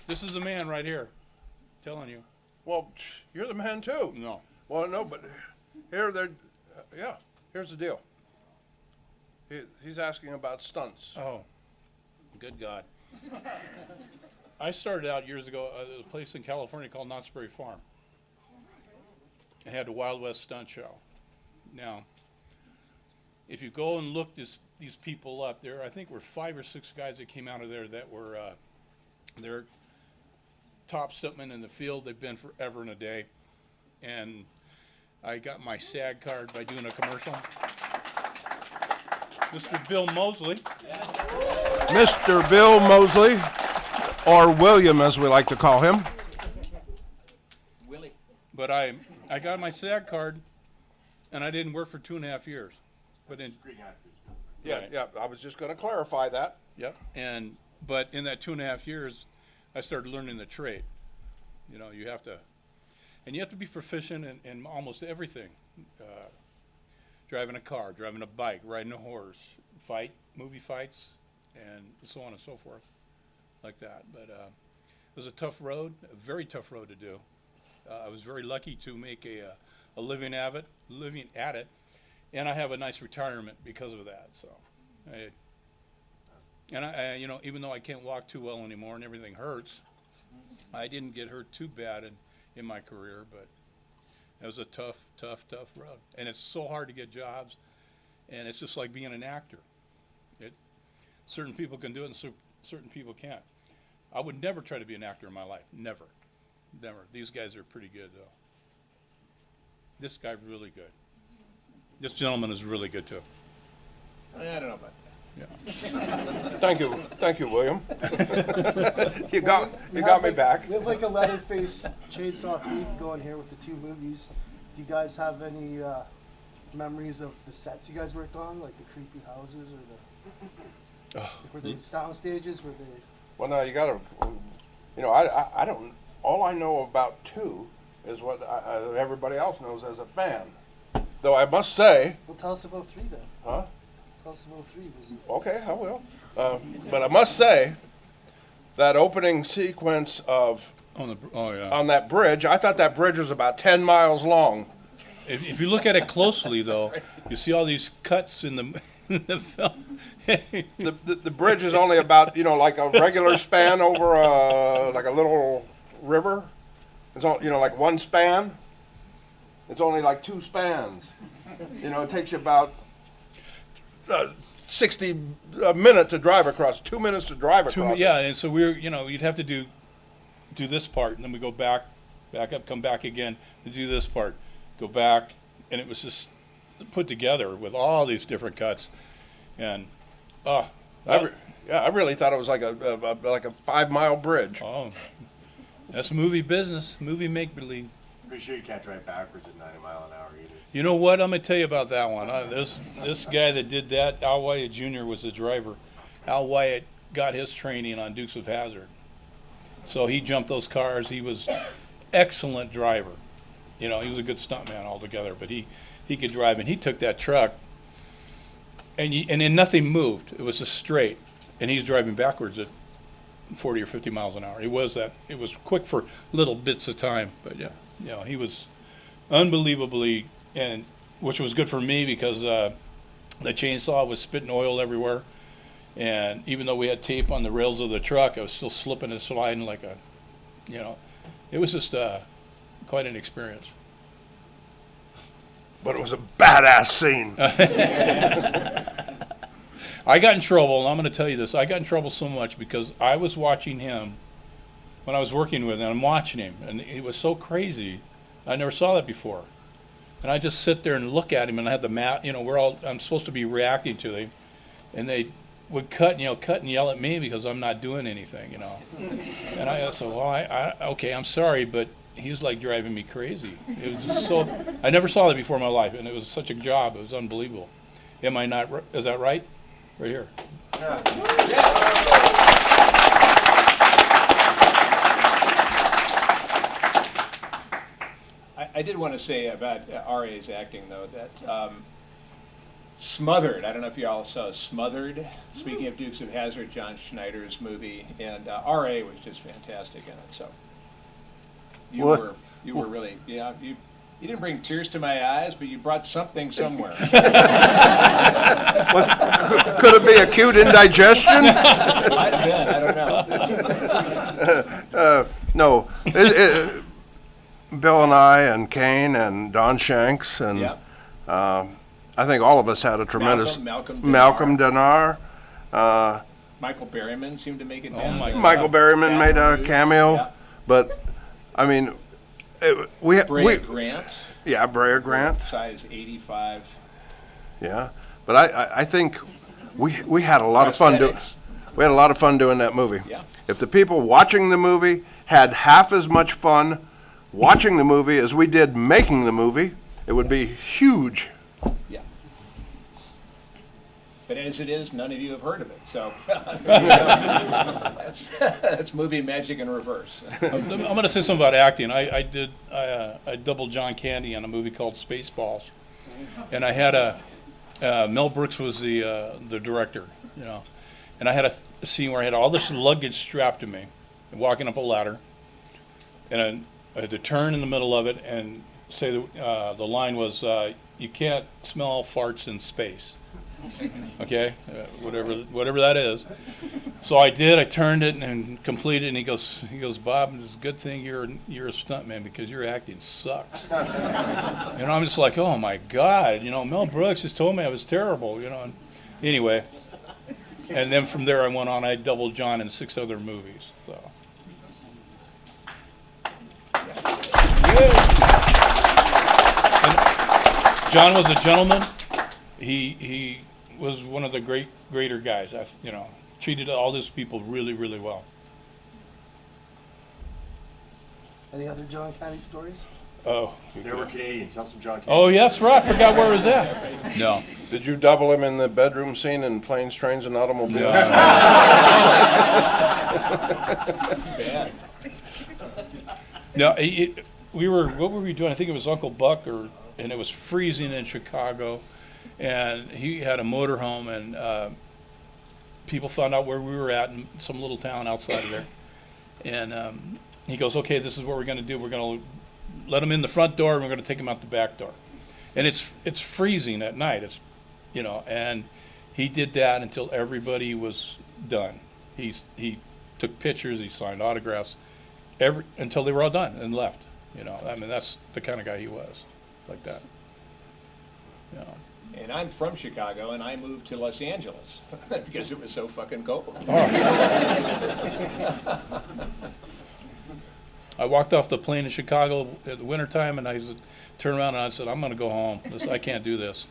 This is the man right here, telling you. Well, you're the man too. No. Well, no, but here they're, yeah, here's the deal. He's asking about stunts. Oh, good God. I started out years ago at a place in California called Knott's Berry Farm. It had a Wild West stunt show. Now, if you go and look these people up, there I think were 5 or 6 guys that came out of there that were they're top stuntmen in the field. They've been forever and a day. And I got my SAG card by doing a commercial. Mr. Bill Moseley. Mr. Bill Moseley, or William as we like to call him. Willie. But I got my SAG card, and I didn't work for 2.5 years. But in Yeah, right. yeah, I was just going to clarify that. Yep. But in that 2.5 years, I started learning the trade. You know, you have to be proficient in almost everything. Driving a car, driving a bike, riding a horse, movie fights, and so on and so forth, like that. But it was a tough road, a very tough road to do. I was very lucky to make a living at it, and I have a nice retirement because of that. So, I you know, even though I can't walk too well anymore and everything hurts, I didn't get hurt too bad in my career, but it was a tough road. And it's so hard to get jobs, and it's just like being an actor. Certain people can do it and certain people can't. I would never try to be an actor in my life. Never. These guys are pretty good, though. This guy's really good. This gentleman is really good, too. I don't know about that. Yeah. Thank you, William. you got me back. We have like a Leatherface Chainsaw theme going here with the 2 movies. Do you guys have any memories of the sets you guys worked on, like the creepy houses or were they sound stages? Were they? Well, no, you got to. You know, I don't. All I know about 2 is what everybody else knows as a fan. Though I must say. Well, tell us about 3 then. Huh? Tell us about 3. Was it? Okay, I will. But I must say that opening sequence of on that bridge, I thought that bridge was about 10 miles long. If you look at it closely, though, you see all these cuts in the film. the bridge is only about, you know, like a regular span over like a little river. It's all, you know, like one span. It's only like 2 spans. You know, it takes you about 60 a minute to drive across. 2 minutes to drive across. Yeah, and so you'd have to do this part, and then we go back up, come back again to do this part, go back, and it was just put together with all these different cuts, and I really thought it was like a 5-mile bridge. Oh, that's movie business, movie make believe. Pretty sure you can't drive backwards at 90 miles an hour either. You know what? I'm gonna tell you about that one. This guy that did that, Al Wyatt Jr. was the driver. Al Wyatt got his training on Dukes of Hazzard, so he jumped those cars. He was excellent driver. You know, he was a good stuntman altogether. But he could drive, and he took that truck, and then nothing moved. It was just straight, and he's driving backwards at 40 or 50 miles an hour. It was quick for little bits of time, but yeah, you know, he was unbelievably. And which was good for me because the chainsaw was spitting oil everywhere, and even though we had tape on the rails of the truck, I was still slipping and sliding like a, you know, it was just quite an experience. But it was a badass scene. I got in trouble, and I'm going to tell you this. I got in trouble so much because I was watching him when I was working with him, and I'm watching him, and he was so crazy. I never saw that before. And I just sit there and look at him, and I had the mat. You know, I'm supposed to be reacting to them, and they would cut and yell at me because I'm not doing anything, you know. And I said, well, okay, I'm sorry, but he was like driving me crazy. It was just so. I never saw that before in my life, and it was such a job. It was unbelievable. Am I not? Is that right? Right here. I did want to say about RA's acting, though, that Smothered. I don't know if you all saw Smothered. Speaking of Dukes of Hazzard, John Schneider's movie, and R.A. was just fantastic in it. So you What? were really, yeah, you didn't bring tears to my eyes, but you brought something somewhere. Could it be acute indigestion? Might have been. I don't know. No. Bill and I and Kane and Don Shanks and Yeah. I think all of us had a tremendous Malcolm Dinar. Michael Berryman seemed to make it. Oh down my there. God. Michael Berryman made a Bruce. cameo, Yeah. but I mean, we Brea Grant, yeah, Brea Grant, size 85. yeah. But I think we had a lot of fun doing. Prosthetics. We had a lot of fun doing that movie. Yeah. If the people watching the movie had half as much fun watching the movie as we did making the movie, it would be huge. Yeah. But as it is, none of you have heard of it. So that's movie magic in reverse. I'm going to say something about acting. I doubled John Candy on a movie called Spaceballs, and I had Mel Brooks was the director, you know, and I had a scene where I had all this luggage strapped to me, walking up a ladder, and I had to turn in the middle of it and say the line was, "You can't smell farts in space." Okay, whatever that is. So I did. I turned it and completed. And he goes, Bob, it's a good thing you're a stuntman because your acting sucks. And I'm just like, oh my God, you know, Mel Brooks just told me I was terrible, you know. And anyway, and then from there I went on. I doubled John in 6 other movies. So. And John was a gentleman. He was one of the greater guys. You know, treated all these people really, really well. Any other John Candy stories? Oh. They were Canadian. Tell some John Candy. Oh yes, right. I forgot where it was at. No. Did you double him in the bedroom scene in Planes, Trains, and Automobiles? Bad. No. What were we doing? I think it was Uncle Buck, and it was freezing in Chicago, and he had a motorhome, and people found out where we were at in some little town outside of there, and he goes, "Okay, this is what we're going to do. We're going to let him in the front door, and we're going to take him out the back door." And it's freezing at night. It's, you know, and he did that until everybody was done. He took pictures, he signed autographs, until they were all done and left. You know, I mean, that's the kind of guy he was, like that. You know. And I'm from Chicago, and I moved to Los Angeles because it was so fucking cold. I walked off the plane in Chicago at the wintertime, and I turned around and I said, "I'm going to go home. I can't do this."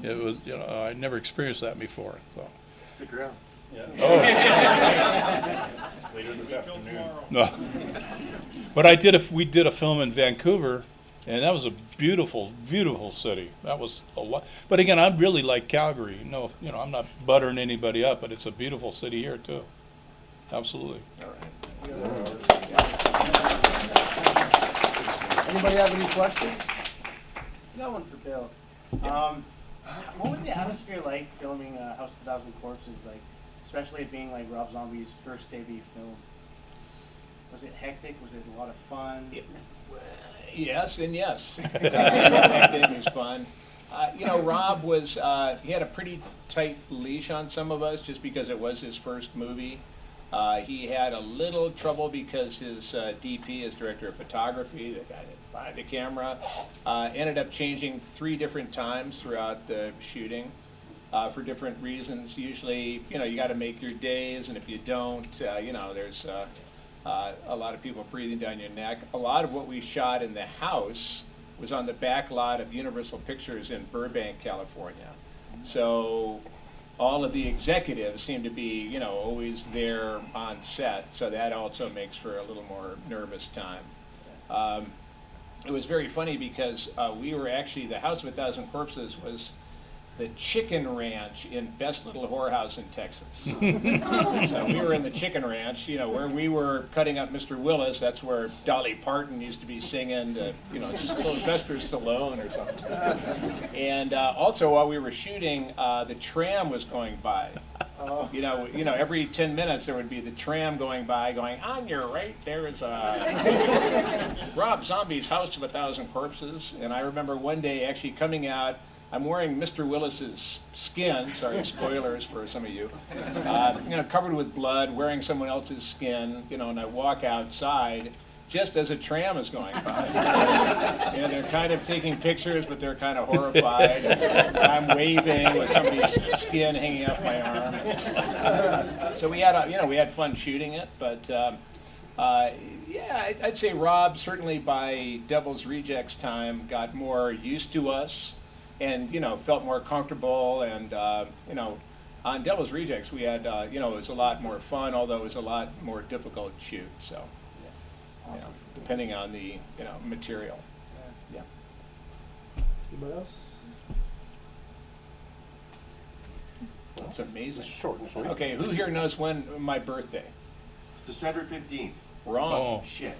It was, you know, I'd never experienced that before. So. Stick around. Oh. Later this afternoon. No. But we did a film in Vancouver, and that was a beautiful, beautiful city. That was a lot. But again, I really like Calgary. No, you know, I'm not buttering anybody up, but it's a beautiful city here too. Absolutely. All right. Anybody have any questions? I got one for Bill. What was the atmosphere like filming House of a Thousand Corpses? Like, especially it being like Rob Zombie's first debut film. Was it hectic? Was it a lot of fun? Yes and yes. It was fun. You know, Rob was, he had a pretty tight leash on some of us just because it was his first movie. He had a little trouble because his DP, his director of photography, the guy that behind the camera, ended up changing 3 different times throughout the shooting for different reasons. Usually, you know, you got to make your days, and if you don't, you know, there's a lot of people breathing down your neck. A lot of what we shot in the house was on the back lot of Universal Pictures in Burbank, California. So all of the executives seem to be, you know, always there on set, so that also makes for a little more nervous time. It was very funny because we were actually, the House of a Thousand Corpses was the Chicken Ranch in Best Little Whorehouse in Texas. So we were in the Chicken Ranch, you know, where we were cutting up Mr. Willis. That's where Dolly Parton used to be singing to, you know, Sylvester Stallone or something. And also while we were shooting, the tram was going by. You know, every 10 minutes there would be the tram going by, going, on your right, there is Rob Zombie's House of a Thousand Corpses. And I remember one day actually coming out, I'm wearing Mr. Willis's skin, sorry, spoilers for some of you, you know, covered with blood, wearing someone else's skin, you know, and I walk outside just as a tram is going by. And they're kind of taking pictures, but they're kind of horrified. I'm waving with somebody's skin hanging off my arm. So we had, you know, we had fun shooting it, but yeah, I'd say Rob, certainly by Devil's Rejects time, got more used to us and, you know, felt more comfortable. And, you know, on Devil's Rejects, we had, you know, it was a lot more fun, although it was a lot more difficult to shoot, so. Awesome. You know, depending on the, you know, material. Yeah. Anybody else? That's amazing. Short and sweet. Okay, who here knows when my birthday? December 15th. Wrong. Oh. Shit.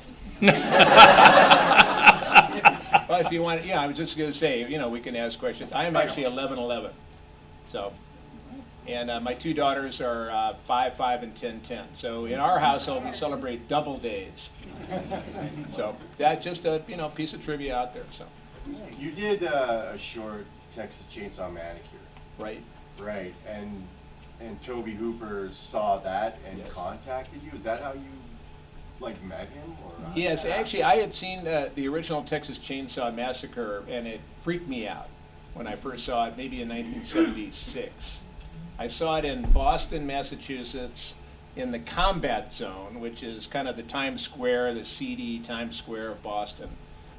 Well, if you want, yeah, I was just going to say, you know, we can ask questions. I am actually 11/11. So, and my two daughters are 5/5 and 10/10. So in our household, we celebrate double days. So that just a, you know, piece of trivia out there. So, You did a short Texas Chainsaw Manicure, right. right? And Toby Hooper saw that and Yes. contacted you. Is that how you like met him? Or Yes, actually, I had seen the original Texas Chainsaw Massacre, and it freaked me out when I first saw it, maybe in 1976. I saw it in Boston, Massachusetts, in the Combat Zone, which is kind of the Times Square, the seedy Times Square of Boston.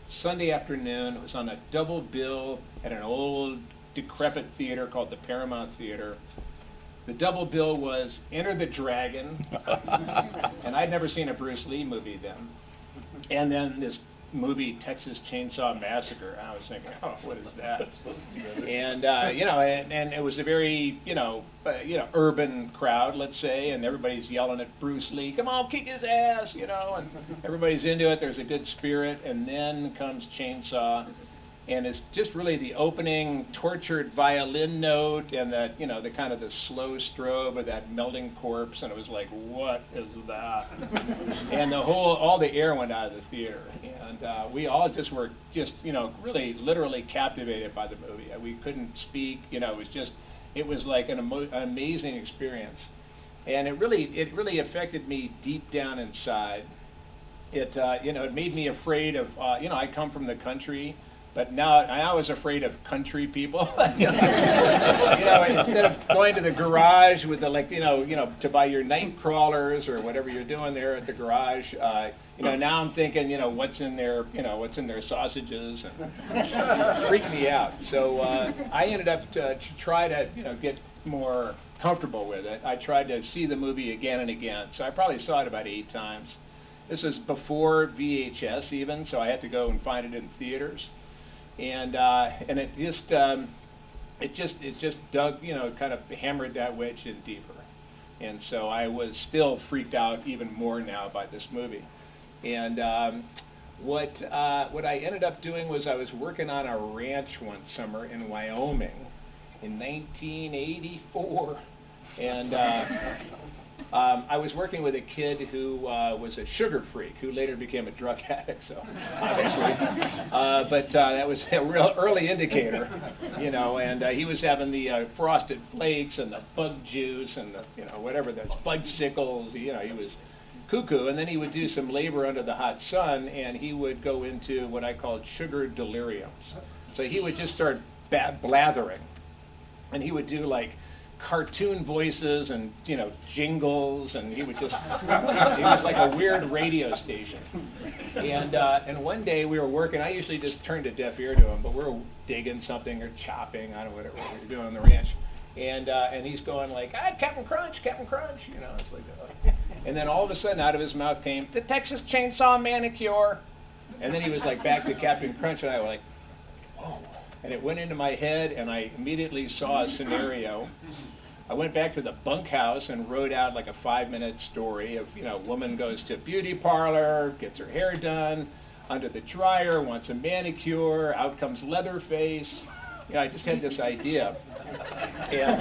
Sunday afternoon, it was on a double bill at an old, decrepit theater called the Paramount Theater. The double bill was Enter the Dragon, and I'd never seen a Bruce Lee movie then. And then this movie, Texas Chainsaw Massacre. And I was thinking, oh, what is that? And you know, and it was a very, you know, urban crowd, let's say, and everybody's yelling at Bruce Lee, come on, kick his ass, you know, and everybody's into it. There's a good spirit, and then comes Chainsaw. And it's just really the opening tortured violin note and that, you know, the kind of the slow strobe of that melting corpse. And it was like, what is that? And all the air went out of the theater. And we all just were you know, really literally captivated by the movie. We couldn't speak, you know, it was like an amazing experience. And it really affected me deep down inside. It, you know, it made me afraid of, you know, I come from the country. But now I was afraid of country people. You know, instead of going to the garage with the, like, you know, to buy your night crawlers or whatever you're doing there at the garage, you know, now I'm thinking, you know, what's in their sausages, and it freaked me out. So I ended up to try to, you know, get more comfortable with it. I tried to see the movie again and again. So I probably saw it about 8 times. This was before VHS even, so I had to go and find it in theaters. And it just dug, you know, kind of hammered that wedge in deeper. And so I was still freaked out even more now by this movie. And what I ended up doing was I was working on a ranch one summer in Wyoming in 1984. And I was working with a kid who was a sugar freak, who later became a drug addict, so obviously. But that was a real early indicator, you know, and he was having the frosted flakes and the bug juice and the, you know, whatever, those bug sickles, you know, he was cuckoo. And then he would do some labor under the hot sun, and he would go into what I called sugar deliriums. So he would just start blathering, and he would do like cartoon voices and, you know, jingles, and he was like a weird radio station. And one day we were working. I usually just turned a deaf ear to him, but we were digging something or chopping, I don't know, whatever we were doing on the ranch. And he's going like, Captain Crunch, you know. It's like, and then all of a sudden out of his mouth came the Texas Chainsaw Manicure, and then he was like back to Captain Crunch, and I was like, whoa. And it went into my head, and I immediately saw a scenario. I went back to the bunkhouse and wrote out like a 5-minute story of, a woman goes to a beauty parlor, gets her hair done, under the dryer, wants a manicure, out comes Leatherface. I just had this idea. And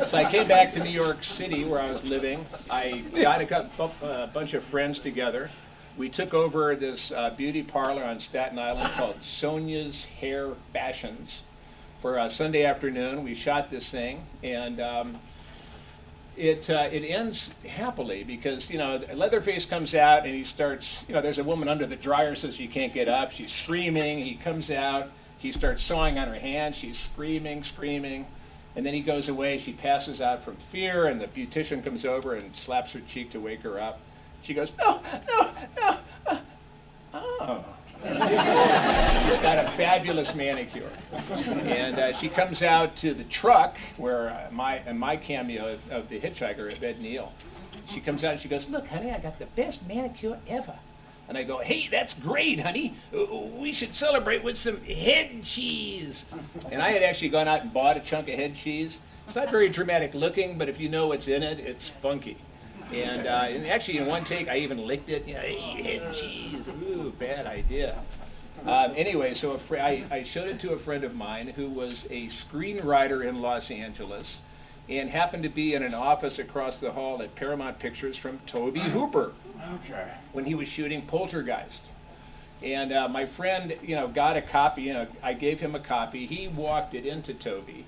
so I came back to New York City where I was living. I got a bunch of friends together. We took over this beauty parlor on Staten Island called Sonia's Hair Fashions for a Sunday afternoon. We shot this thing, and it ends happily because Leatherface comes out and he starts. There's a woman under the dryer, says she can't get up. She's screaming. He comes out. He starts sawing on her hand. She's screaming, and then he goes away. She passes out from fear, and the beautician comes over and slaps her cheek to wake her up. She goes, no. Oh. She's got a fabulous manicure. And she comes out to the truck where my cameo of the hitchhiker, Ed Neal. She comes out and she goes, look, honey, I got the best manicure ever. And I go, hey, that's great, honey. We should celebrate with some head cheese. And I had actually gone out and bought a chunk of head cheese. It's not very dramatic looking, but if you know what's in it, it's funky. And actually, in one take, I even licked it. Hey, head cheese. Ooh, bad idea. Anyway, so I showed it to a friend of mine who was a screenwriter in Los Angeles and happened to be in an office across the hall at Paramount Pictures from Tobe Hooper. Okay. When he was shooting Poltergeist. And my friend, got a copy. I gave him a copy. He walked it into Tobe.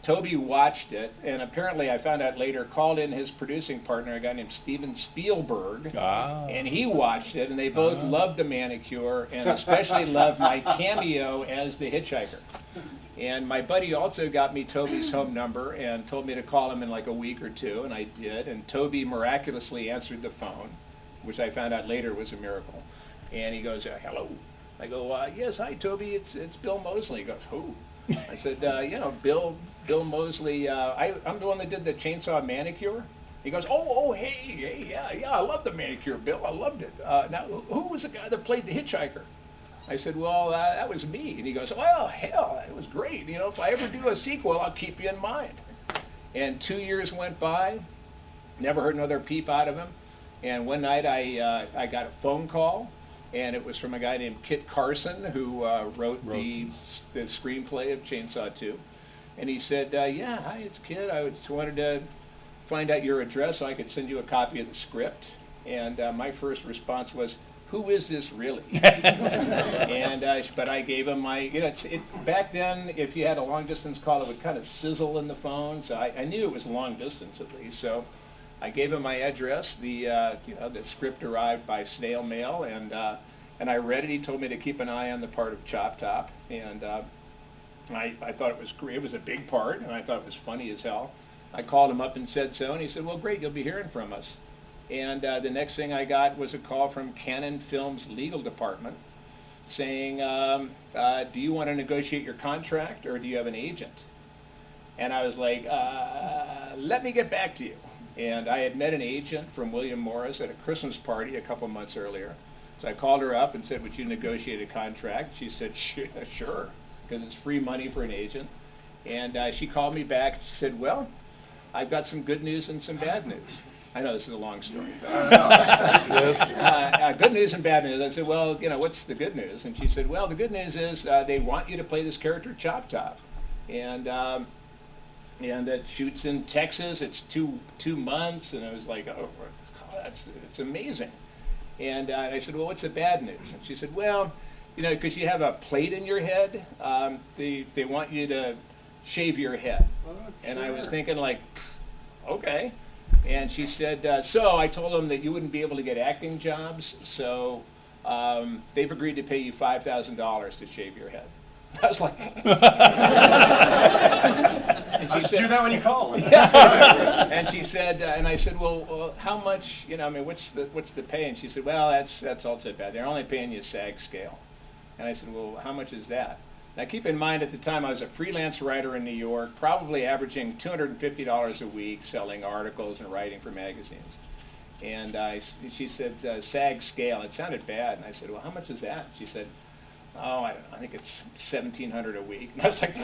Tobe watched it, and apparently I found out later, called in his producing partner, a guy named Steven Spielberg, and he watched it, and they both loved the manicure, and especially loved my cameo as the hitchhiker. And my buddy also got me Toby's home number and told me to call him in like a week or two, and I did, and Tobe miraculously answered the phone, which I found out later was a miracle. And he goes, hello. I go, yes, hi, Tobe, it's Bill Moseley. He goes, who? I said, Bill Moseley, I'm the one that did the Chainsaw Manicure. He goes, hey, yeah, I love the Manicure, Bill, I loved it. Now, who was the guy that played the hitchhiker? I said, well, that was me. And he goes, well, hell, it was great. If I ever do a sequel, I'll keep you in mind. And 2 years went by, never heard another peep out of him. And one night I got a phone call, and it was from a guy named Kit Carson, who wrote the screenplay of Chainsaw 2. And he said, yeah, hi, it's Kit. I just wanted to find out your address so I could send you a copy of the script. And my first response was, who is this really? And but I gave him my, back then, if you had a long distance call, it would kind of sizzle in the phone. So I knew it was long distance at least. So I gave him my address. The script arrived by snail mail, and I read it. He told me to keep an eye on the part of Chop Top, and I thought it was great. It was a big part, and I thought it was funny as hell. I called him up and said so, and he said, well, great, you'll be hearing from us. And the next thing I got was a call from Canon Films legal department saying, do you want to negotiate your contract, or do you have an agent? And I was like, let me get back to you. And I had met an agent from William Morris at a Christmas party a couple months earlier. So I called her up and said, would you negotiate a contract? She said, sure, because it's free money for an agent. And she called me back. She said, well, I've got some good news and some bad news. I know this is a long story. Good news and bad news. I said, well, what's the good news? And she said, well, the good news is they want you to play this character, Chop Top. And it shoots in Texas. It's two months. And I was like, oh, it's amazing. And I said, well, what's the bad news? And she said, well, because you have a plate in your head, they want you to shave your head. And I was thinking like, okay. And she said, so I told them that you wouldn't be able to get acting jobs, so they've agreed to pay you $5,000 to shave your head. I was like, and she said, do that when you call. Yeah. And she said, and I said, well, how much? What's the pay? And she said, well, that's all too bad. They're only paying you SAG scale. And I said, well, how much is that? Now, keep in mind, at the time, I was a freelance writer in New York, probably averaging $250 a week, selling articles and writing for magazines. And she said, SAG scale. It sounded bad. And I said, well, how much is that? She said, oh, I don't know, I think it's $1,700 a week. And I was like,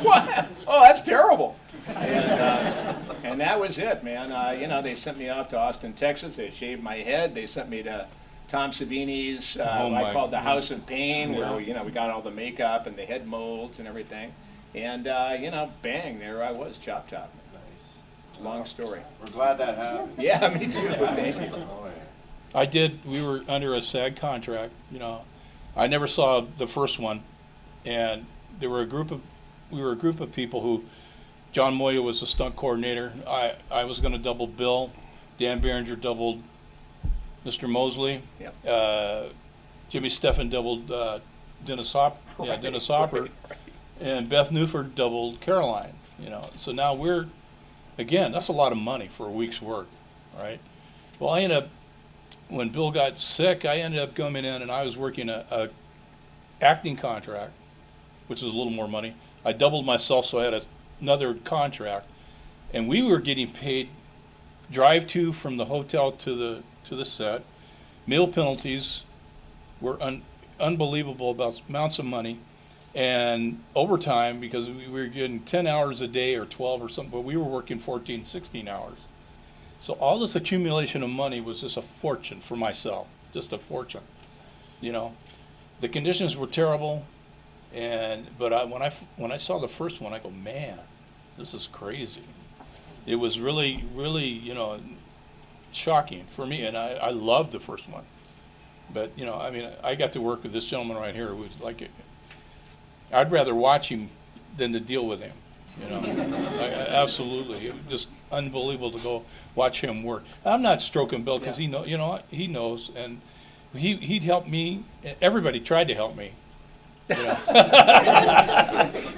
what? Oh, that's terrible. And that was it, man. You know, they sent me off to Austin, Texas. They shaved my head. They sent me to Tom Savini's, I called the House of Pain, where we, you know, we got all the makeup and the head molds and everything. And, you know, bang, there I was, chop chop. Nice. Long story. We're glad that happened. Yeah, me too. Thank you. Oh, yeah. I did. We were under a SAG contract. You know, I never saw the first one, and there were we were a group of people who, John Moya was the stunt coordinator. I was going to double Bill. Dan Behringer doubled Mr. Moseley. Yep. Jimmy Steffen doubled Dennis Hopper. Yeah, Dennis Hopper. Right. And Beth Newford doubled Caroline. You know, so now we're, again, that's a lot of money for a week's work, right? Well, I ended up, when Bill got sick, I ended up coming in and I was working a acting contract, which is a little more money. I doubled myself, so I had another contract, and we were getting paid drive to from the hotel to the set. Meal penalties were unbelievable about amounts of money, and overtime, because we were getting 10 hours a day or 12 or something, but we were working 14, 16 hours. So all this accumulation of money was just a fortune for myself, just a fortune. You know, the conditions were terrible, but when I saw the first one, I go, man, this is crazy. It was really, really, you know, shocking for me, and I loved the first one. But, you know, I mean, I got to work with this gentleman right here who was like, I'd rather watch him than to deal with him, you know. Absolutely. It was just unbelievable to go watch him work. I'm not stroking Bill because he he knows, and he'd help me. Everybody tried to help me. You know.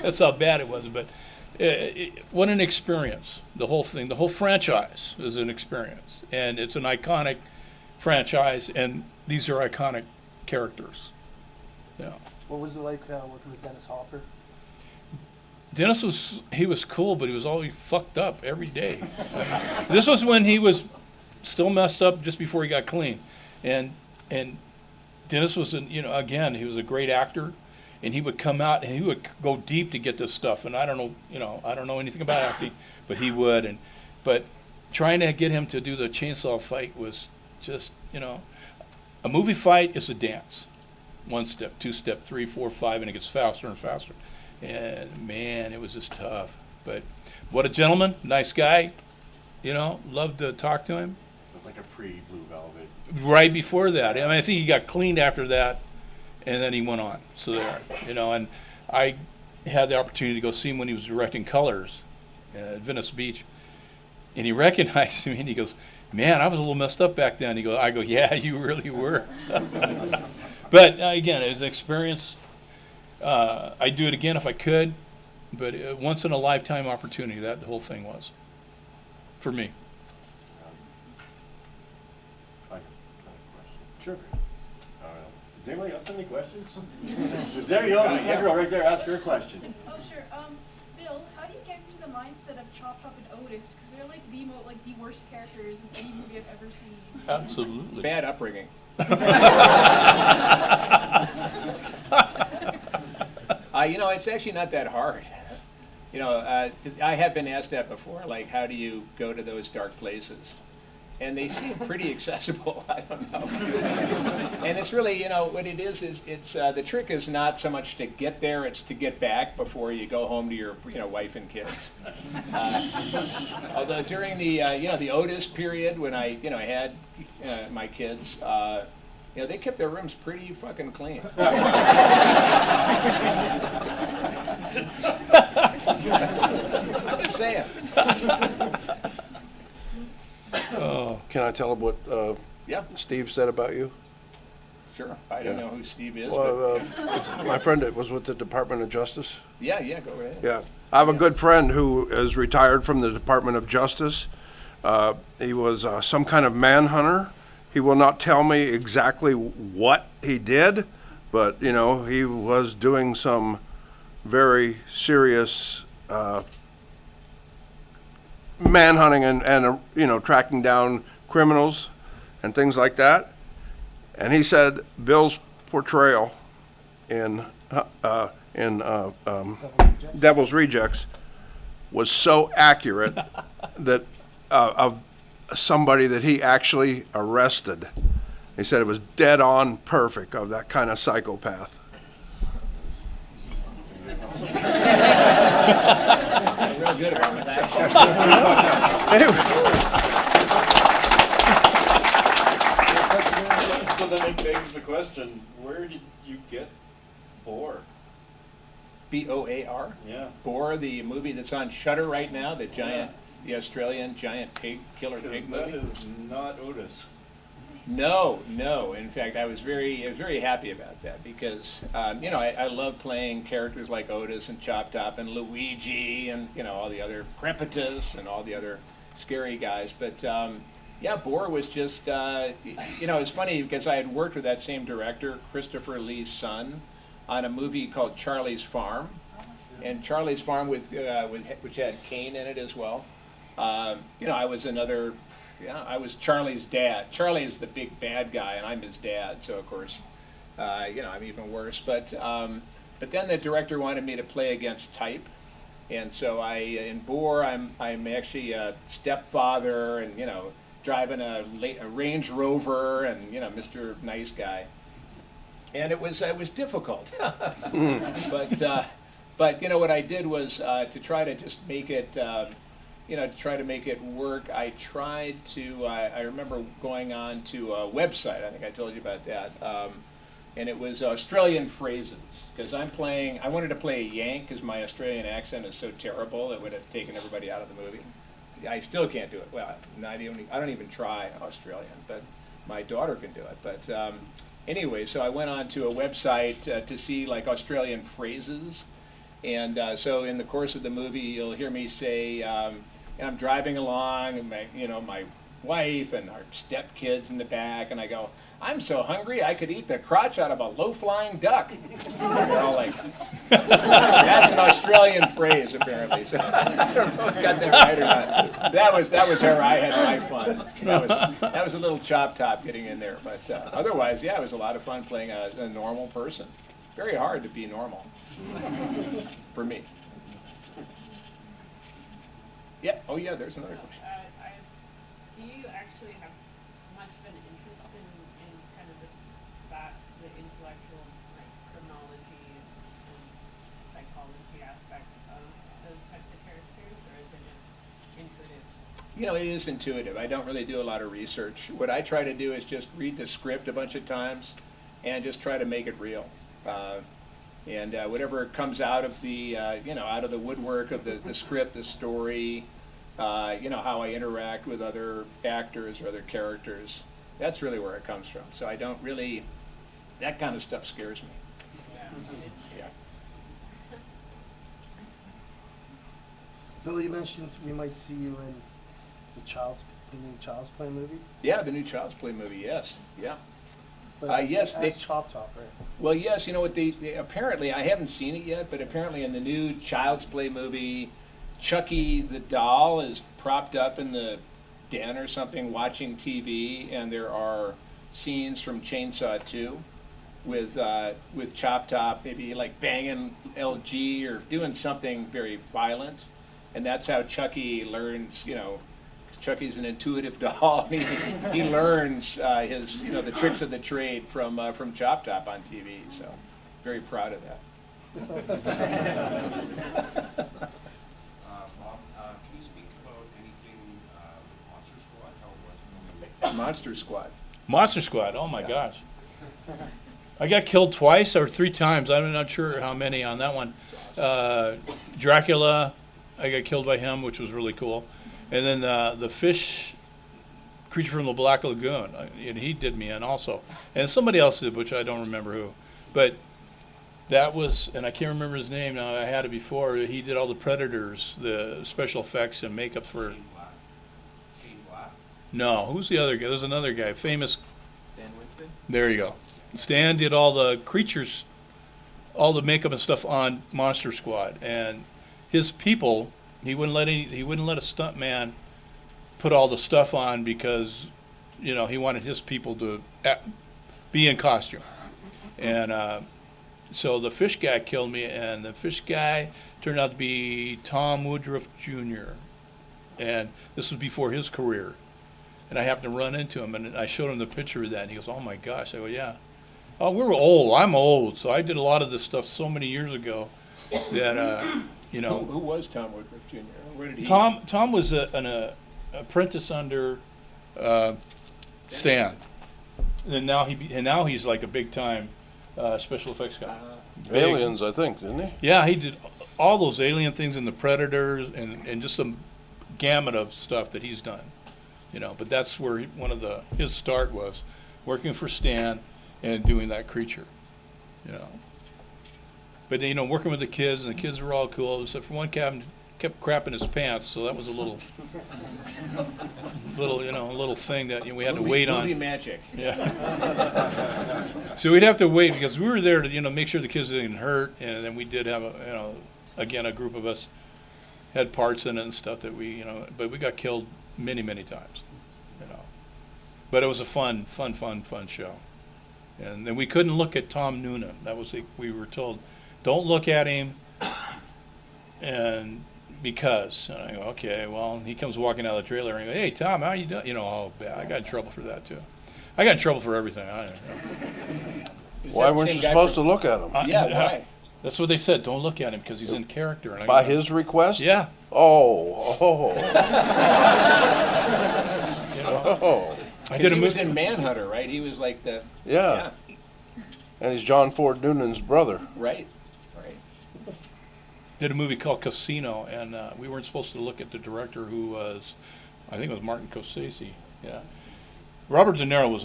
That's how bad it was, but what an experience. The whole thing, the whole franchise is an experience, and it's an iconic franchise, and these are iconic characters. You know. What was it like working with Dennis Hopper? Dennis was cool, but he was always fucked up every day. This was when he was still messed up just before he got clean, and Dennis was again, he was a great actor, and he would come out and he would go deep to get this stuff. And I don't know anything about acting, but he would. But trying to get him to do the chainsaw fight was just, a movie fight is a dance. 1 step, 2 step, 3, 4, 5, and it gets faster and faster. And man, it was just tough. But what a gentleman, nice guy. Loved to talk to him. It was like a pre-Blue Velvet. Right before that, I mean, I think he got cleaned after that, and then he went on. So there, and I had the opportunity to go see him when he was directing Colors at Venice Beach, and he recognized me and he goes, "Man, I was a little messed up back then." I go, "Yeah, you really were." But again, it was an experience. I'd do it again if I could, but once in a lifetime opportunity, that the whole thing was, for me. Sure. Does anybody else have any questions? There you go. That girl right there. Ask her a question. Oh, sure. Bill, how do you get into the mindset of Chop Chop and Otis? Because they're like the worst characters in any movie I've ever seen. Absolutely. Bad upbringing. It's actually not that hard. I have been asked that before, like, how do you go to those dark places? And they seem pretty accessible. I don't know. And it's really, what it is it's the trick is not so much to get there, it's to get back before you go home to your, wife and kids. Although during the, the Otis period when I had my kids, they kept their rooms pretty fucking clean. I'm just saying. Can I tell them what Yeah, Steve said about you? sure. I don't know who Steve is, Well, it's my friend that was with the Department of Justice. but yeah, go ahead. Yeah. I have a good friend who is retired from the Department of Justice. He was some kind of manhunter. He will not tell me exactly what he did, but, he was doing some very serious manhunting and tracking down criminals and things like that. And he said Bill's portrayal Devil's Rejects was so accurate that of somebody that he actually arrested. He said it was dead on perfect of that kind of psychopath. Real good about that. So then it begs the question, where did you get Boar? B-O-A-R? Yeah. Boar, the movie that's on Shudder right now, the Australian giant pig, killer Because pig that movie. is not Otis. No. In fact, I was very happy about that because, I love playing characters like Otis and Chop Top and Luigi and, all the other Crepitus and all the other scary guys. But, Boar was just, it's funny because I had worked with that same director, Christopher Lee's son, on a movie called Charlie's Farm. And Charlie's Farm, which had Kane in it as well. I was Charlie's dad. Charlie is the big bad guy, and I'm his dad, so of course, I'm even worse. But then the director wanted me to play against type, and so in Boar, I'm actually a stepfather, and driving a Range Rover, and Mr. Nice Guy, and it was difficult. But what I did was to try to just make it. To try to make it work, I tried to, I remember going on to a website, I think I told you about that, and it was Australian phrases, because I wanted to play a Yank, because my Australian accent is so terrible, it would have taken everybody out of the movie. I still can't do it. Well, I don't even try Australian, but my daughter can do it. But anyway, so I went on to a website to see like Australian phrases, and so in the course of the movie, you'll hear me say, I'm driving along, and my wife and our stepkids in the back, and I go, I'm so hungry I could eat the crotch out of a low-flying duck. They're all like, that's an Australian phrase apparently. So I don't know if I got that right or not. That was where I had my fun. That was a little Chop Top getting in there, but otherwise, yeah, it was a lot of fun playing a normal person. Very hard to be normal for me. Yeah. Oh, yeah. There's another question. Do you actually have much of an interest in kind of the intellectual, like criminology and psychology aspects of those types of characters, or is it just intuitive? It is intuitive. I don't really do a lot of research. What I try to do is just read the script a bunch of times, and just try to make it real. And whatever comes out of the out of the woodwork of the script, the story, how I interact with other actors or other characters, that's really where it comes from. So I don't really, that kind of stuff scares me. Yeah. Bill, you mentioned we might see you in the new Child's Play movie. Yeah, the new Child's Play movie. Yes. Yeah. But yes, that's Chop Top, right? Well, yes, what they apparently, I haven't seen it yet, but apparently in the new Child's Play movie, Chucky the doll is propped up in the den or something watching TV, and there are scenes from Chainsaw 2 with Chop Top maybe like banging LG or doing something very violent, and that's how Chucky learns, Chucky's an intuitive doll. He learns his, the tricks of the trade from Chop Top on TV. So, very proud of that. Bob, can you speak about anything with Monster Squad? How it was filming? Monster Squad. Monster Squad. Oh my gosh. I got killed twice or 3 times. I'm not sure how many on that one. Dracula, I got killed by him, which was really cool. And then the fish creature from the Black Lagoon, and he did me in also. And somebody else did, which I don't remember who. But that was, and I can't remember his name now, I had it before. He did all the Predators, the special effects and makeup for. Shane Black? No, who's the other guy? There's another guy, famous. Stan Winston? There you go. Stan did all the creatures, all the makeup and stuff on Monster Squad. And his people, he wouldn't let a stuntman put all the stuff on because, he wanted his people to be in costume. And so the fish guy killed me, and the fish guy turned out to be Tom Woodruff Jr. And this was before his career. And I happened to run into him, and I showed him the picture of that, and he goes, "Oh my gosh!" I go, "Yeah." Oh, we were old. I'm old, so I did a lot of this stuff so many years ago that you know. Who was Tom Woodruff Jr.? Where did he? Tom was an apprentice under Stan, and now he's like a big time special effects guy. Big. Aliens, I think, didn't he? Yeah, he did all those alien things and the Predators and just some gamut of stuff that he's done. You know, but that's where his start was, working for Stan and doing that creature. You know. But you know, working with the kids, and the kids were all cool, except for one captain kept crapping his pants, so that was a little thing that we had to wait on. Movie magic. Yeah. So we'd have to wait because we were there to make sure the kids didn't hurt, and then we did have a group of us had parts in it and stuff that but we got killed many times, But it was a fun show, and then we couldn't look at Tom Noonan. That was we were told, don't look at him, and I go, okay, well, he comes walking out of the trailer and I go, "Hey, Tom, how you doing?" Oh, bad. I got in trouble for that too. I got in trouble for everything. I don't know. Why weren't you supposed to look at him? Yeah, why? That's what they said. Don't look at him because he's in character. And By his request? Yeah. Oh. Oh. Because he was in Manhunter, right? He was like the... Yeah. And he's John Ford Noonan's brother. Right. Did a movie called Casino, and we weren't supposed to look at the director, who was, I think it was Martin Scorsese. Yeah. Robert De Niro was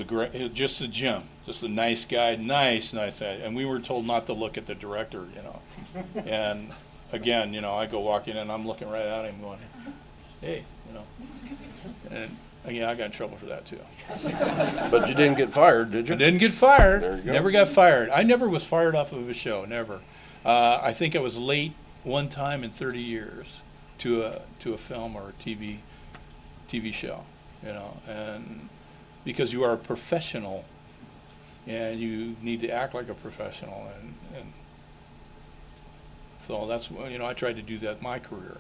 just a gem, just a nice guy, nice guy, and we were told not to look at the director, And again, I go walking in, and I'm looking right at him, going, "Hey," and again, I got in trouble for that too. But you didn't get fired, did you? I didn't get fired. There you go. Never got fired. I never was fired off of a show. Never. I think I was late one time in 30 years to a film or a TV show, and because you are a professional and you need to act like a professional, and so that's I tried to do that in my career,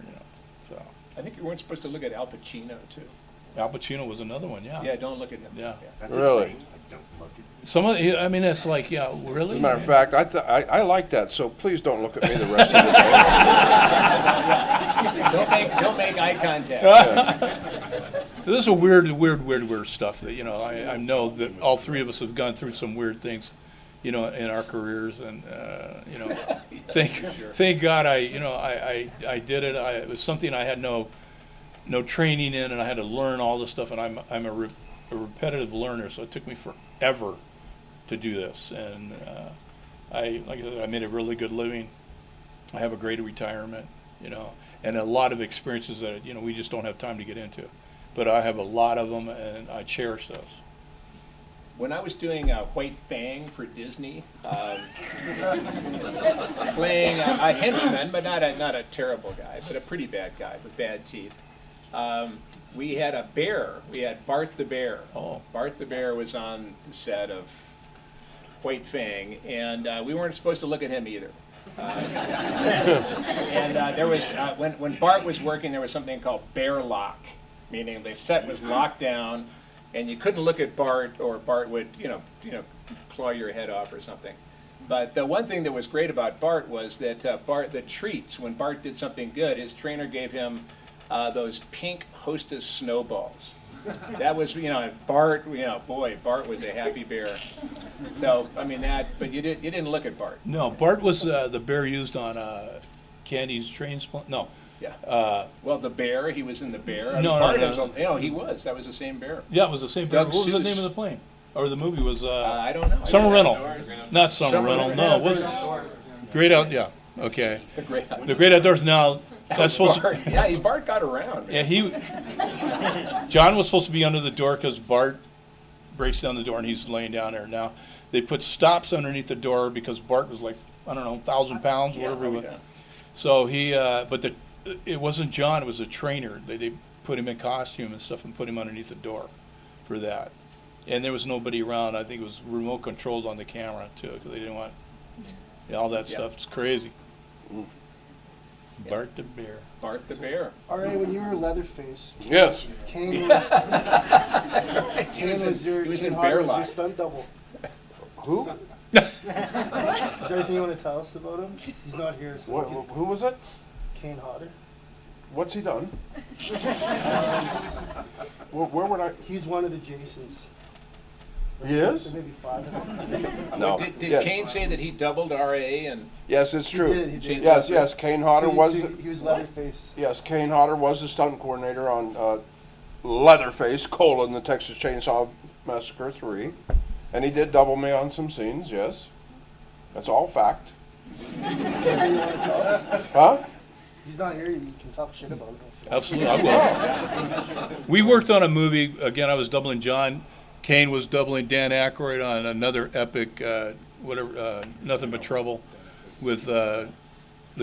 So I think you weren't supposed to look at Al Pacino too. Al Pacino was another one, yeah. Yeah, don't look at him. Yeah. That's Really? Some of it's like, yeah, really. As a matter of fact, I like that, so please don't look at me the rest of the day. Don't make eye contact. This is a weird stuff that I know that all three of us have gone through some weird things, in our careers, and thank God I did it. It was something I had no training in, and I had to learn all this stuff, and I'm a repetitive learner, so it took me forever to do this, and I made a really good living. I have a great retirement, and a lot of experiences that we just don't have time to get into, but I have a lot of them, and I cherish those. When I was doing White Fang for Disney, playing a henchman, but not a terrible guy, but a pretty bad guy with bad teeth. We had a bear. We had Bart the Bear. Oh. Bart the Bear was on the set of White Fang, and we weren't supposed to look at him either. And there was when Bart was working, there was something called bear lock, meaning the set was locked down, and you couldn't look at Bart, or Bart would claw your head off or something. But the one thing that was great about Bart was that the treats, when Bart did something good, his trainer gave him those pink Hostess snowballs. That was, Bart, boy, Bart was a happy bear. So, but you didn't look at Bart. No, Bart was the bear used on Candy's Trainspotting. No. Yeah. Well, the bear, he was in the bear. No, he was. That was the same bear. Yeah, it was the same bear. Doug What was the Seuss. name of the plane? Or the movie was? I don't know. Summer Rental. Not Summer Summer Rental. Rental. No, it was Great Out. Yeah. Okay. The Great The Great Outdoors. Now that's supposed to. Bart, yeah, Bart got around. Yeah, John was supposed to be under the door because Bart breaks down the door and he's laying down there. Now they put stops underneath the door because Bart was like 1,000 pounds, whatever he was. Yeah. So he, it wasn't John. It was a trainer. They put him in costume and stuff and put him underneath the door for that. And there was nobody around. I think it was remote controlled on the camera too, because they didn't want All that Yeah. stuff. It's crazy. Mm. Bart the Bear. Bart the Bear. Alright, when you were Leatherface, Yes. Kane was, He was Kane in Hodder Bear was your Life. stunt double. Who? Is there anything you want to tell us about him? He's not here, so we can- Who was it? Kane Hodder. What's he done? Where would I? He's one of the Jasons. He is? There may be 5 of them. No. Did Yeah. Kane say that he doubled RA and Yes, it's He true. did, he did. Yes, yes. Kane Hodder So was. he was Leatherface. Yes, Kane Hodder was the stunt coordinator on Leatherface: the Texas Chainsaw Massacre III, and he did double me on some scenes. Yes, that's all fact. Anything you want to tell us? Huh? He's not here, you can talk shit about him. Absolutely, I will. We worked on a movie, again, I was doubling John. Kane was doubling Dan Aykroyd on another epic, Nothing But Trouble, with the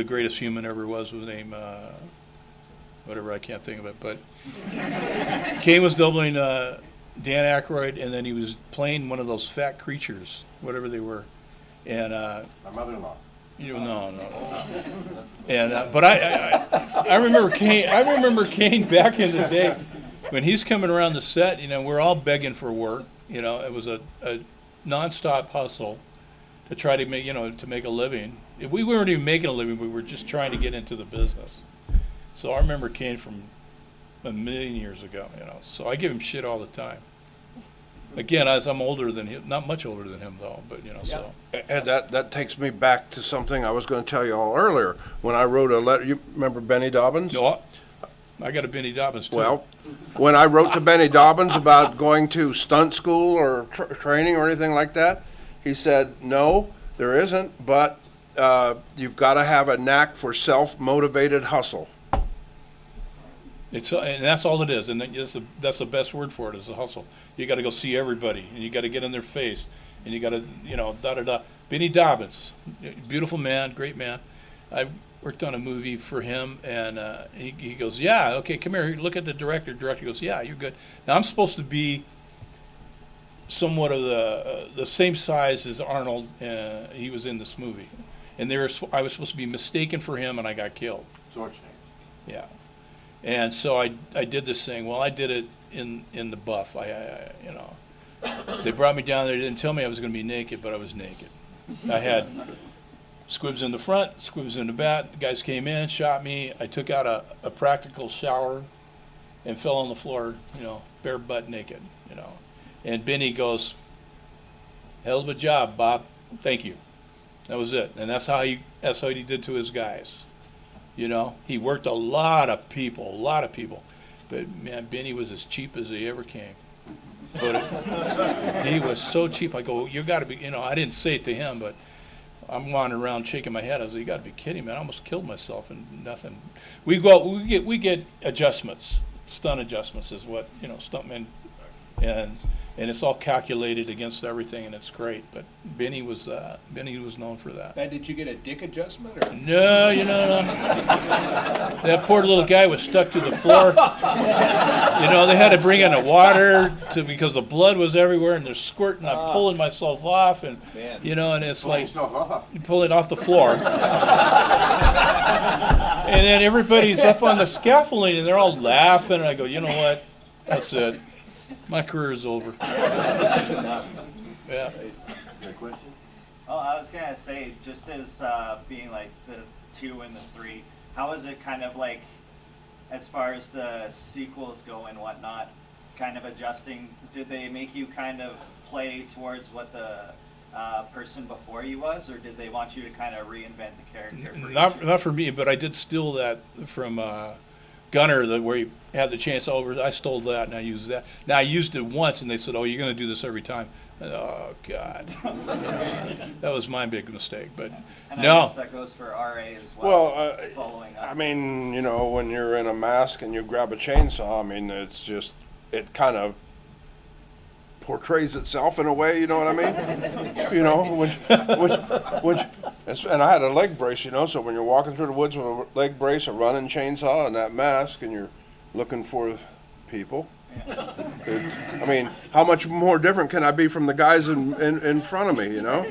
greatest human ever was named, whatever, I can't think of it. But Kane was doubling Dan Aykroyd, and then he was playing one of those fat creatures, whatever they were. And My mother-in-law. no. And but I remember Kane. I remember Kane back in the day when he's coming around the set. We're all begging for work. It was a nonstop hustle to try to make to make a living. We weren't even making a living. We were just trying to get into the business. So I remember Kane from a million years ago. So I give him shit all the time. Again, as I'm older than him, not much older than him though, but so. And that takes me back to something I was going to tell you all earlier. When I wrote a letter, you remember Benny Dobbins? No, I got a Benny Dobbins too. Well, when I wrote to Benny Dobbins about going to stunt school or training or anything like that, he said, no, there isn't, but you've got to have a knack for self-motivated hustle. And that's all it is, and that's the best word for it is the hustle. You got to go see everybody, and you got to get in their face, and you got to, da-da-da. Benny Dobbins, beautiful man, great man. I worked on a movie for him, and he goes, yeah, okay, come here, look at the director. Director goes, yeah, you're good. Now, I'm supposed to be somewhat of the same size as Arnold. He was in this movie, and I was supposed to be mistaken for him, and I got killed. Schwarzenegger. Yeah. And so I did this thing. Well, I did it in the buff. They brought me down there. They didn't tell me I was going to be naked, but I was naked. I had squibs in the front, squibs in the back. The guys came in, shot me. I took out a practical shower and fell on the floor, bare butt naked, And Benny goes, hell of a job, Bob. Thank you. That was it. And that's how he did to his guys. He worked a lot of people, but man, Benny was as cheap as he ever came. But he was so cheap. I go, you got to be, I didn't say it to him, but I'm wandering around shaking my head. I was like, you got to be kidding me! I almost killed myself and nothing. We get adjustments, stunt adjustments is what stuntmen, and it's all calculated against everything, and it's great. But Benny was known for that. now, did you get a dick adjustment or? No, no. That poor little guy was stuck to the floor. They had to bring in the water because the blood was everywhere and they're squirting. I'm pulling myself off, and Man. and it's Pull like yourself off. you pull it off the floor, and then everybody's up on the scaffolding and they're all laughing. And I go, you know what? That's it. My career is over. That's enough. Yeah. Got a question? Oh, I was gonna say, just as being like the 2 and the 3, how is it kind of like, as far as the sequels go and whatnot, kind of adjusting? Did they make you kind of play towards what the person before you was, or did they want you to kind of reinvent the character? For Not for me, but I did steal that from Gunner, where he had the chainsaw over. I stole that and I used that. Now I used it once, and they said, "Oh, you're going to do this every time." Oh God, that was my big mistake. But and no, I guess that goes for RA as well. Well, following up. I mean, when you're in a mask and you grab a chainsaw, I mean, it's just, it kind of portrays itself in a way, you know what I mean? And I had a leg brace, so when you're walking through the woods with a leg brace, a running chainsaw, and that mask, and you're looking for people. I mean, how much more different can I be from the guys in front of me, you know?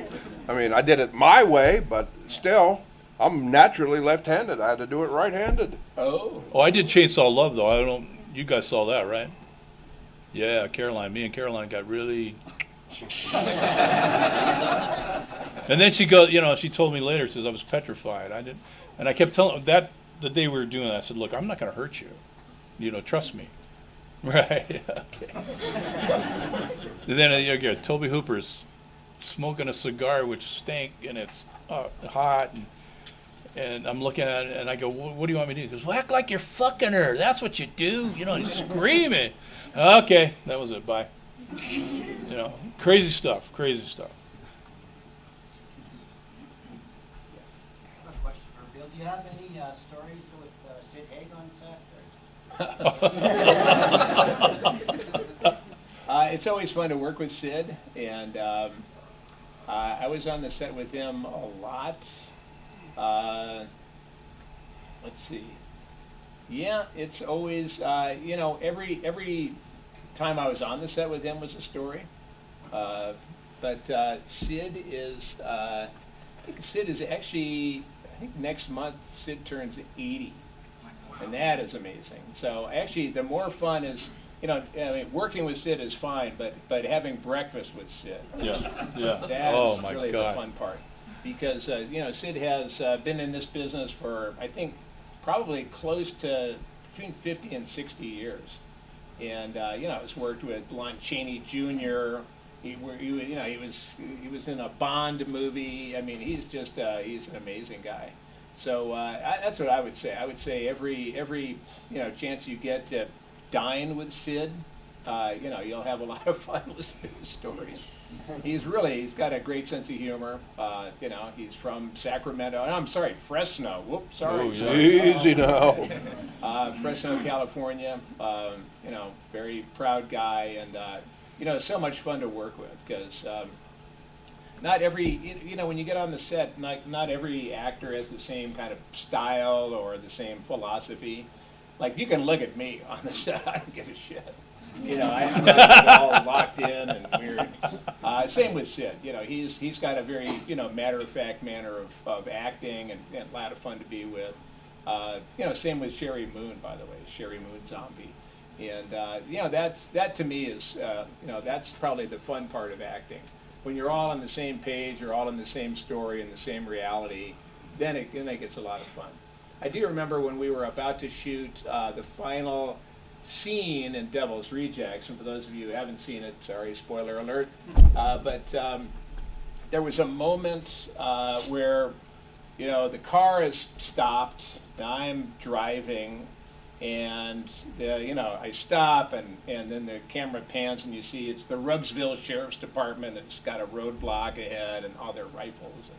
I mean, I did it my way, but still, I'm naturally left-handed. I had to do it right-handed. Oh. Oh, I did Chainsaw Love, though. I don't, you guys saw that, right? Yeah, Caroline. Me and Caroline got really... And then she goes, you know, she told me later, she says, I was petrified. I didn't, and I kept telling that the day we were doing that, I said, look, I'm not going to hurt you. You know, trust me. Right. Okay. And then you know, Toby Hooper's smoking a cigar which stank and it's hot, and I'm looking at it and I go, what do you want me to do? He goes, well, act like you're fucking her. That's what you do. You know, he's screaming. Okay, that was it. Bye. You know, crazy stuff. Crazy stuff. I have a question for Bill. Do you have any stories with Sid Haig on set? It's always fun to work with Sid, and I was on the set with him a lot. Let's see. Yeah, it's always you know, every time I was on the set with him was a story. But Sid is I think Sid is actually, I think next month Sid turns 80. And that is amazing. So actually, the more fun is, you know, I mean, working with Sid is fine, but having breakfast with Sid, Yeah, yeah. that's Oh my really God. the fun part. Because you know, Sid has been in this business for, I think, probably close to between 50 and 60 years, and you know, has worked with Lon Chaney Jr. He was in a Bond movie. I mean, he's just he's an amazing guy. So that's what I would say. I would say every you know, chance you get to dine with Sid, you know, you'll have a lot of fun listening to his stories. He's got a great sense of humor. You know, he's from Sacramento. I'm sorry, Fresno. Whoops, sorry. Oh, yeah. sorry. Easy now. Fresno, California. You know, very proud guy, and you know, so much fun to work with because. Not every, you know, when you get on the set, not every actor has the same kind of style or the same philosophy. Like, you can look at me on the set, I don't give a shit. You know, I'm not all locked in and weird. Same with Sid. You know, he's got a very, you know, matter-of-fact manner of acting and a lot of fun to be with. You know, same with Sherry Moon, by the way, Sherry Moon Zombie. And, you know, that to me is, you know, that's probably the fun part of acting. When you're all on the same page, you're all in the same story and the same reality, then it gets a lot of fun. I do remember when we were about to shoot the final scene in Devil's Rejects, and for those of you who haven't seen it, sorry, spoiler alert, but there was a moment where, you know, the car is stopped, and I'm driving, and you know, I stop, and then the camera pans, and you see it's the Rubbsville Sheriff's Department that's got a roadblock ahead and all their rifles. And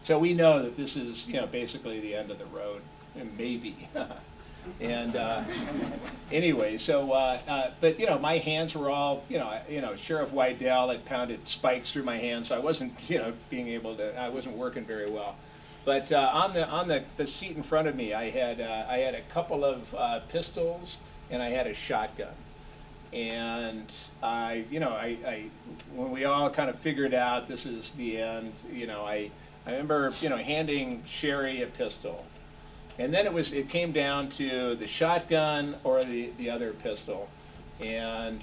so we know that this is, you know, basically the end of the road, and maybe. And anyway, so but you know, my hands were all, you know, Sheriff Wydell had pounded spikes through my hands, so I wasn't, you know, I wasn't working very well. But on the seat in front of me, I had a couple of pistols and I had a shotgun. And I when we all kind of figured out this is the end, you know, I remember, you know, handing Sherry a pistol, and then it came down to the shotgun or the other pistol, and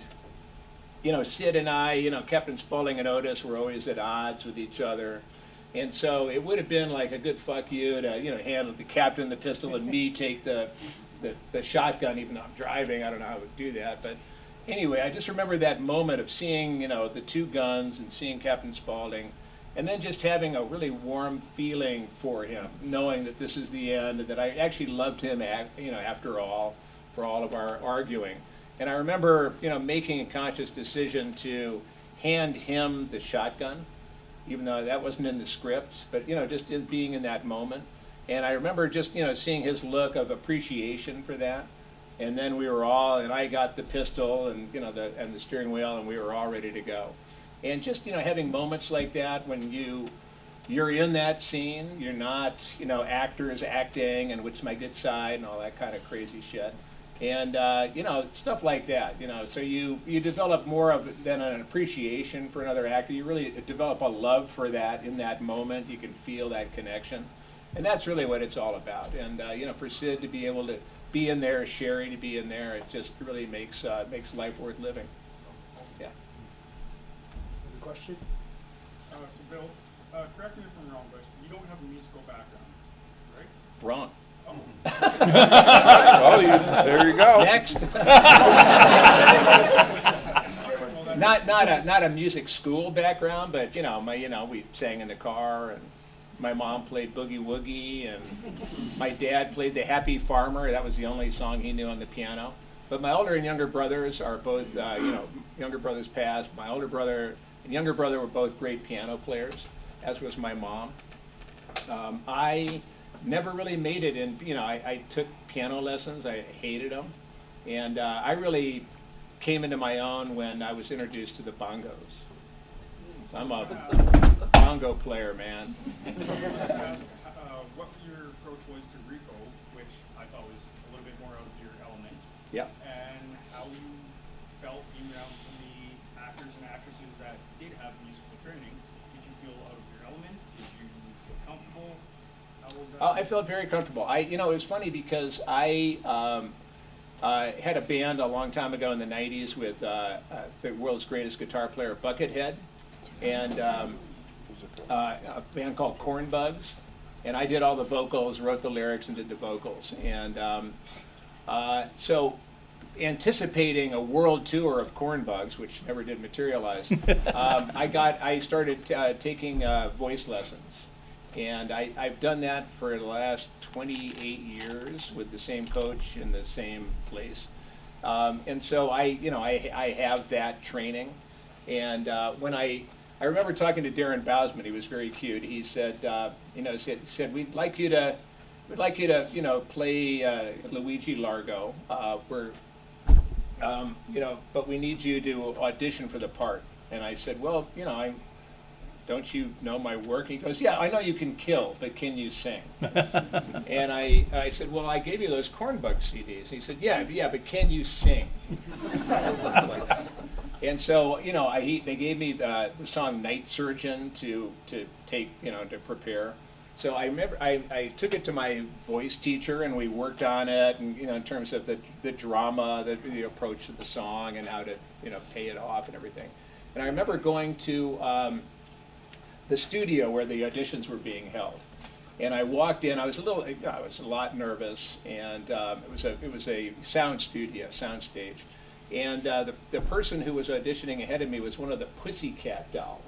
you know, Sid and I, you know, Captain Spaulding and Otis were always at odds with each other. And so it would have been like a good fuck you to, you know, hand the captain the pistol and me take the shotgun, even though I'm driving. I don't know how I would do that. But anyway, I just remember that moment of seeing, you know, the two guns and seeing Captain Spaulding, and then just having a really warm feeling for him, knowing that this is the end, and that I actually loved him, you know, after all, for all of our arguing. And I remember, you know, making a conscious decision to hand him the shotgun, even though that wasn't in the script, but, you know, just being in that moment. And I remember just, you know, seeing his look of appreciation for that. And then we were all, and I got the pistol and, you know, the steering wheel, and we were all ready to go. And just, you know, having moments like that when you're in that scene, you're not, you know, actors acting and which my good side and all that kind of crazy shit. And you know, stuff like that. You know, so you develop more of than an appreciation for another actor. You really develop a love for that in that moment. You can feel that connection, and that's really what it's all about. And you know, for Sid to be able to be in there, Sherry to be in there, it just really makes life worth living. Yeah. Another question? So Bill, correct me if I'm wrong, but you don't have a musical background, right? Wrong. Oh. Well, there you go. Next. Not a music school background, but you know, we sang in the car, and my mom played Boogie Woogie, and my dad played The Happy Farmer. That was the only song he knew on the piano. But my older and younger brothers are both, younger brothers passed. My older brother and younger brother were both great piano players, as was my mom. I never really made it in, I took piano lessons. I hated them. And I really came into my own when I was introduced to the bongos. So I'm a bongo player, man. I was going to ask what your approach was to Rico, which I thought was a little bit more out of your element. Yeah. And how you felt being around so many actors and actresses that did have musical training. Did you feel out of your element? Did you feel comfortable? How was that? I felt very comfortable. It was funny because I had a band a long time ago in the 90s with the world's greatest guitar player, Buckethead, and a band called Cornbugs. And I did all the vocals, wrote the lyrics, and did the vocals. And so anticipating a world tour of Cornbugs, which never did materialize, I started taking voice lessons. And I've done that for the last 28 years with the same coach in the same place. And so I have that training. And when I remember talking to Darren Bousman, he was very cute. He said, said we'd like you to play Luigi Largo. But we need you to audition for the part. And I said, well, don't you know my work? He goes, yeah, I know you can kill, but can you sing? And I said, well, I gave you those Cornbug CDs. He said, yeah, but can you sing? And so, they gave me the song Night Surgeon to take, to prepare. So I remember I took it to my voice teacher, and we worked on it, and in terms of the drama, the approach to the song, and how to pay it off and everything. And I remember going to the studio where the auditions were being held, and I walked in. I was a lot nervous, and it was a sound stage, and the person who was auditioning ahead of me was one of the Pussycat Dolls.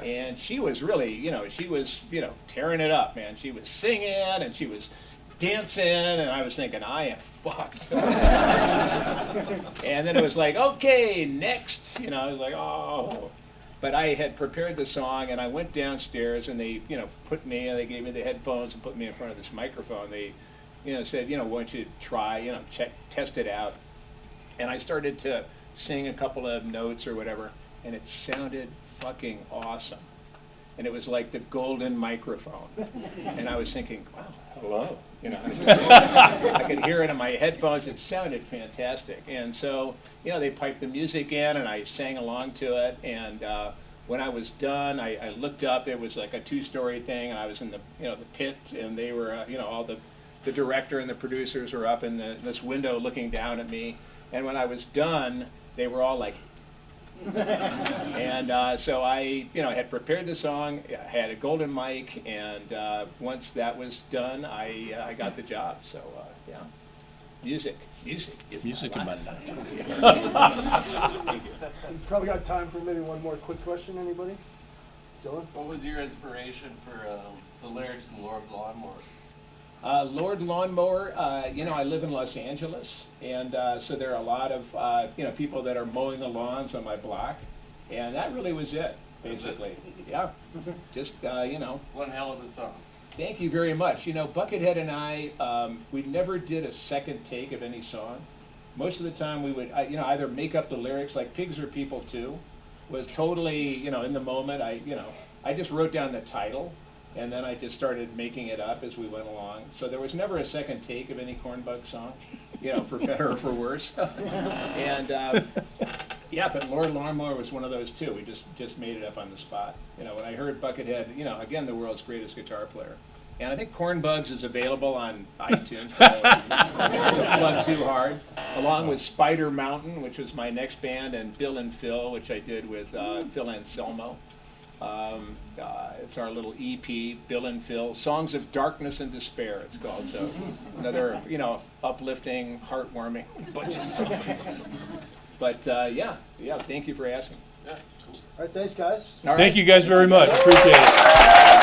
And she was really, she was, tearing it up, man. She was singing and she was dancing, and I was thinking, I am fucked. And then it was like, okay, next. I was like, oh. But I had prepared the song, and I went downstairs, and they, they gave me the headphones and put me in front of this microphone. They, said, why don't you try, test it out. And I started to sing a couple of notes or whatever, and it sounded fucking awesome. And it was like the golden microphone. And I was thinking, wow, hello. I could hear it in my headphones. It sounded fantastic. And so, they piped the music in, and I sang along to it. And when I was done, I looked up. It was like a two-story thing, and I was in the, the pit, and they were, all the director and the producers were up in this window looking down at me. And when I was done, they were all like, and so I, had prepared the song, had a golden mic, and once that was done, I got the job. So yeah, music is in my life. Thank you. We probably got time for maybe one more quick question. Anybody? Dylan? What was your inspiration for the lyrics in Lord Lawnmower? Lord Lawnmower, I live in Los Angeles, and so there are a lot of, people that are mowing the lawns on my block, and that really was it, basically. Yeah, just, One hell of a song. Thank you very much. Buckethead and I, we never did a second take of any song. Most of the time we would, either make up the lyrics, like Pigs Are People Too, was totally, in the moment. I just wrote down the title, and then I just started making it up as we went along. So there was never a second take of any Cornbug song. you know, for better or for worse. And yeah, but Lord Lawnmower was one of those too. We just made it up on the spot. You know, when I heard Buckethead, you know, again, the world's greatest guitar player. And I think Corn Bugs is available on iTunes. Don't plug too hard. Along with Spider Mountain, which was my next band, and Bill and Phil, which I did with Phil Anselmo. It's our little EP, Bill and Phil, Songs of Darkness and Despair, it's called. So another, you know, uplifting, heartwarming bunch of songs. But yeah, thank you for asking. All right, thanks, guys. All Thank right. you guys very much. Appreciate it.